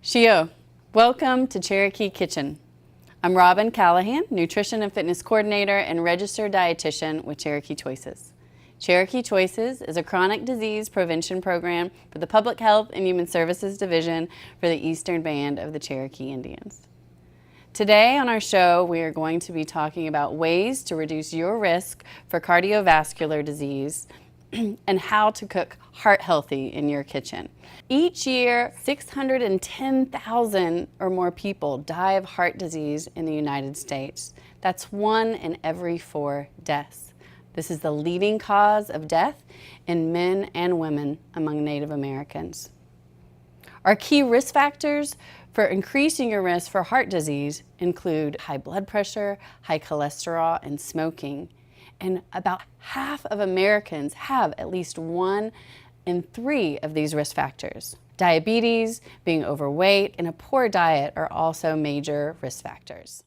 Shio, welcome to Cherokee Kitchen. I'm Robin Callahan, Nutrition and Fitness Coordinator and Registered Dietitian with Cherokee Choices. Cherokee Choices is a chronic disease prevention program for the Public Health and Human Services Division for the Eastern Band of the Cherokee Indians. Today on our show, we are going to be talking about ways to reduce your risk for cardiovascular disease and how to cook heart healthy in your kitchen. Each year, 610,000 or more people die of heart disease in the United States. That's 1 in every 4 deaths. This is the leading cause of death in men and women among Native Americans. Our key risk factors for increasing your risk for heart disease include high blood pressure, high cholesterol, and smoking. And about half of Americans have at least 1 in 3 of these risk factors. Diabetes, being overweight, and a poor diet are also major risk factors.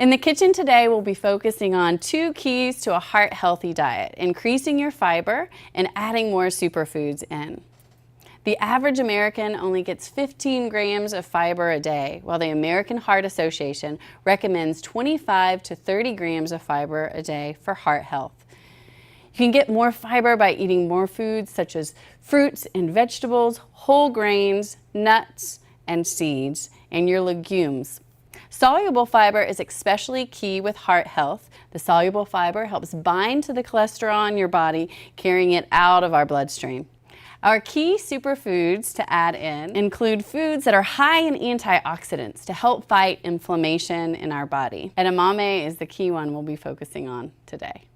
In the kitchen today, we'll be focusing on 2 keys to a heart-healthy diet: increasing your fiber and adding more superfoods in. The average American only gets 15 grams of fiber a day, while the American Heart Association recommends 25 to 30 grams of fiber a day for heart health. You can get more fiber by eating more foods such as fruits and vegetables, whole grains, nuts, and seeds, and your legumes. Soluble fiber is especially key with heart health. The soluble fiber helps bind to the cholesterol in your body, carrying it out of our bloodstream. Our key superfoods to add in include foods that are high in antioxidants to help fight inflammation in our body. Edamame is the key one we'll be focusing on today.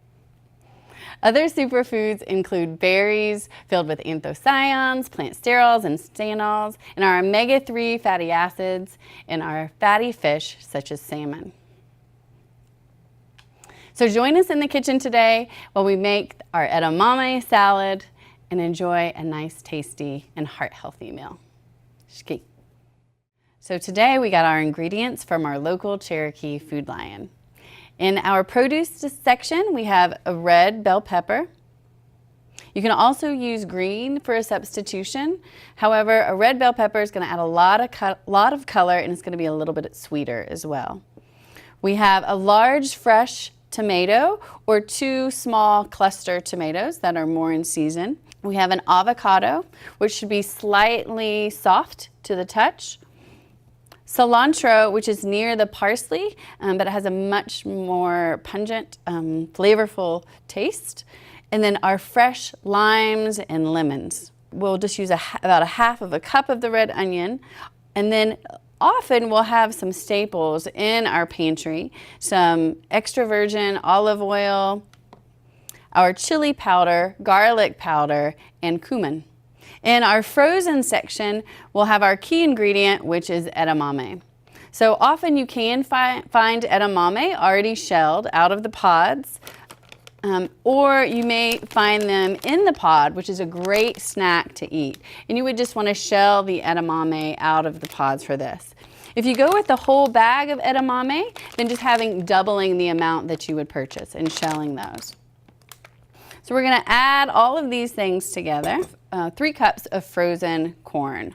Other superfoods include berries filled with anthocyanins, plant sterols, and stanols, and our omega-3 fatty acids, and our fatty fish such as salmon. So join us in the kitchen today while we make our edamame salad and enjoy a nice, tasty, and heart-healthy meal. Shki. So today we got our ingredients from our local Cherokee Food Lion. In our produce section, we have a red bell pepper. You can also use green for a substitution. However, a red bell pepper is going to add a lot of color, and it's going to be a little bit sweeter as well. We have a large fresh tomato or 2 small cluster tomatoes that are more in season. We have an avocado, which should be slightly soft to the touch. Cilantro, which is near the parsley, but it has a much more pungent, flavorful taste. And then our fresh limes and lemons. We'll just use about a half of a cup of the red onion. And then often we'll have some staples in our pantry, some extra virgin olive oil, our chili powder, garlic powder, and cumin. In our frozen section, we'll have our key ingredient, which is edamame. So often you can find edamame already shelled out of the pods, or you may find them in the pod, which is a great snack to eat. And you would just want to shell the edamame out of the pods for this. If you go with the whole bag of edamame, then just doubling the amount that you would purchase and shelling those. So we're going to add all of these things together, 3 cups of frozen corn,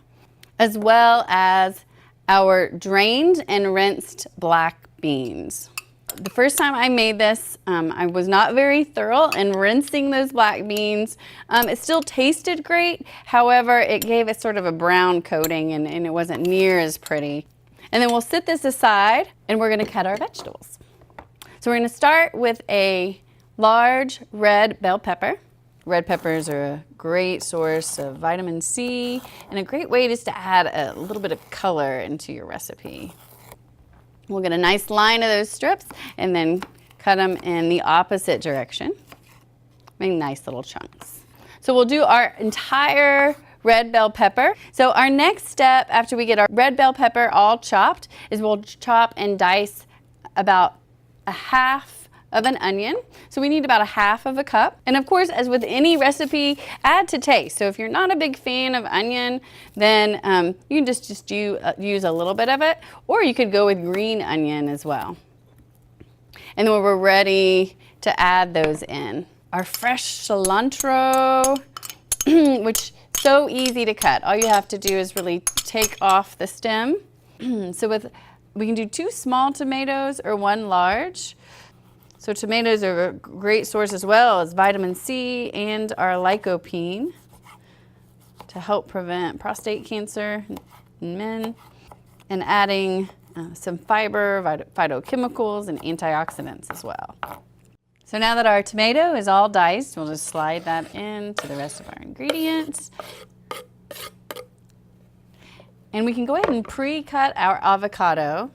as well as our drained and rinsed black beans. The first time I made this, I was not very thorough in rinsing those black beans. It still tasted great, however, it gave it sort of a brown coating and it wasn't near as pretty. And then we'll set this aside and we're going to cut our vegetables. So we're going to start with a large red bell pepper. Red peppers are a great source of vitamin C and a great way just to add a little bit of color into your recipe. We'll get a nice line of those strips and then cut them in the opposite direction, make nice little chunks. So we'll do our entire red bell pepper. So our next step after we get our red bell pepper all chopped is we'll chop and dice about a half of an onion. So we need about a half of a cup. And of course, as with any recipe, add to taste. So if you're not a big fan of onion, then you can just use a little bit of it, or you could go with green onion as well. And then when we're ready to add those in, our fresh cilantro, which So easy to cut. All you have to do is really take off the stem. So we can do 2 small tomatoes or 1 large. So tomatoes are a great source as well as vitamin C and our lycopene to help prevent prostate cancer in men, and adding some fiber, phytochemicals, and antioxidants as well. So now that our tomato is all diced, we'll just slide that into the rest of our ingredients. And we can go ahead and pre-cut our avocado.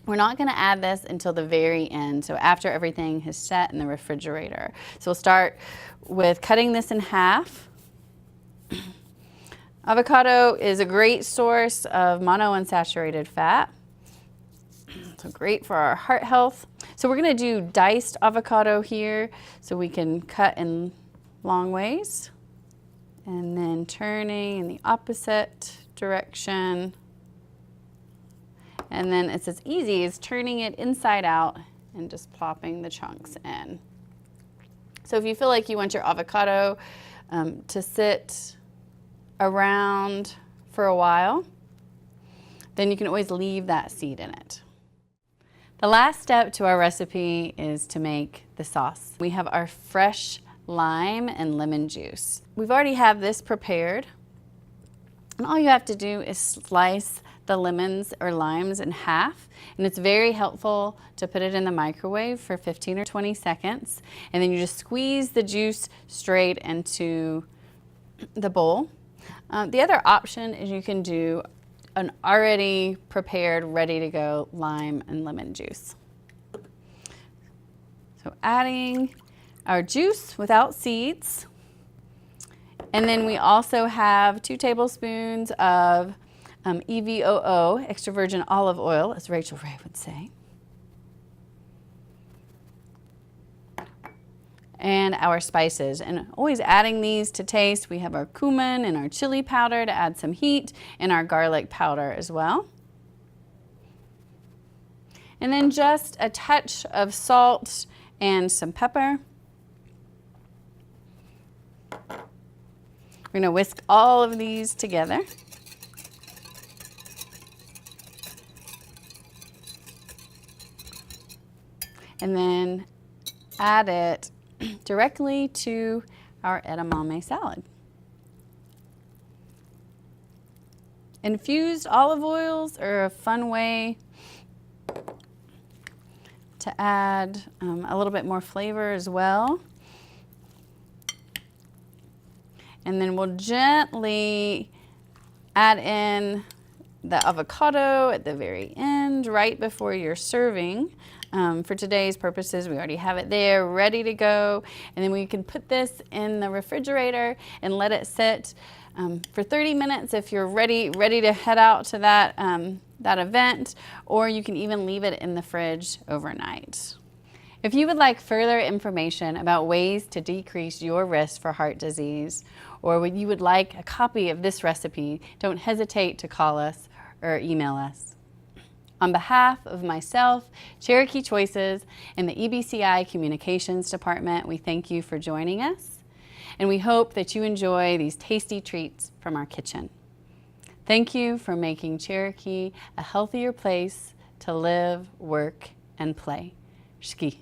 We're not going to add this until the very end, so after everything has set in the refrigerator. So we'll start with cutting this in half. Avocado is a great source of monounsaturated fat, so great for our heart health. So we're going to do diced avocado here, so we can cut in long ways, and then turning in the opposite direction. And then it's as easy as turning it inside out and just plopping the chunks in. So if you feel like you want your avocado to sit around for a while, then you can always leave that seed in it. The last step to our recipe is to make the sauce. We have our fresh lime and lemon juice. We've already have this prepared, and all you have to do is slice the lemons or limes in half, and it's very helpful to put it in the microwave for 15 or 20 seconds, and then you just squeeze the juice straight into the bowl. The other option is you can do an already prepared, ready to go lime and lemon juice. So adding our juice without seeds, and then we also have 2 tablespoons of EVOO, extra virgin olive oil, as Rachel Ray would say. And our spices, and always adding these to taste. We have our cumin and our chili powder to add some heat, and our garlic powder as well. And then just a touch of salt and some pepper. We're going to whisk all of these together. And then add it directly to our edamame salad. Infused olive oils are a fun way to add a little bit more flavor as well. And then we'll gently add in the avocado at the very end, right before you're serving. For today's purposes, we already have it there, ready to go. And then we can put this in the refrigerator and let it sit for 30 minutes if you're ready to head out to that event, or you can even leave it in the fridge overnight. If you would like further information about ways to decrease your risk for heart disease, or you would like a copy of this recipe, don't hesitate to call us or email us. On behalf of myself, Cherokee Choices, and the EBCI Communications Department, we thank you for joining us, and we hope that you enjoy these tasty treats from our kitchen. Thank you for making Cherokee a healthier place to live, work, and play. Shki.